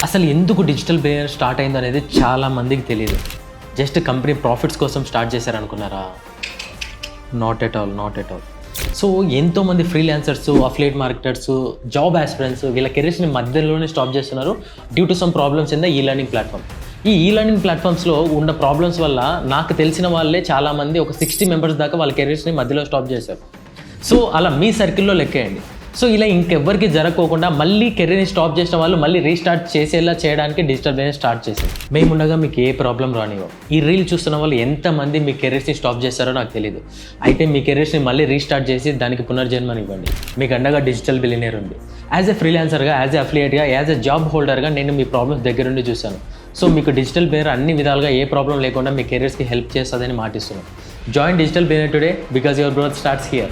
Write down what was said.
అసలు ఎందుకు digital billionaire start అయింది అనేది చాలా మందికి తెలియదు. జస్ట్ కంపెనీ ప్రాఫిట్స్ కోసం స్టార్ట్ చేశారనుకున్నారా? Not at all. సో ఎంతోమంది freelancers, affiliate marketers, job aspirants వీళ్ళ కెరీర్స్ని మధ్యలోనే స్టాప్ చేస్తున్నారు due to some problems in the e-learning platform. E-learning ప్లాట్ఫామ్స్లో ఉన్న ప్రాబ్లమ్స్ వల్ల నాకు తెలిసిన వాళ్ళే చాలామంది, ఒక 60 మెంబర్స్ దాకా వాళ్ళ కెరీర్స్ని మధ్యలో స్టాప్ చేశారు. సో అలా మీ సర్కిల్లో లెక్కేయండి. సో ఇలా ఇంకెవ్వరికి జరగకోకుండా మళ్ళీ కెరీర్ని స్టాప్ చేసిన వాళ్ళు మళ్ళీ రీస్టార్ట్ చేసేలా చేయడానికి డిజిటల్ బిజినెస్ స్టార్ట్ చేసింది. మేముండగా మీకు ఏ ప్రాబ్లం రానివ్వం. ఈ రీల్ చూస్తున్న వాళ్ళు ఎంతమంది మీ కెరీర్స్ని స్టాప్ చేస్తారో నాకు తెలియదు. అయితే మీ కెరీర్స్ని మళ్ళీ రీస్టార్ట్ చేసి దానికి పునర్జన్మనివ్వండి. మీకు అండగా డిజిటల్ బిలియనర్ ఉంది. యాజ్ ఎ ఫ్రీలాన్సర్గా, యాజ్ ఎ అఫిలియేట్గా, యాజ్ ఎ జాబ్ హోల్డర్గా నేను మీ ప్రాబ్లమ్స్ దగ్గరుండి చూశాను. సో మీకు డిజిటల్ బిలియనర్ అన్ని విధాలుగా ఏ ప్రాబ్లం లేకుండా మీ కెరీర్స్కి హెల్ప్ చేస్తుందని మాటిస్తున్నాను. Join digital billionaire today because your growth starts here.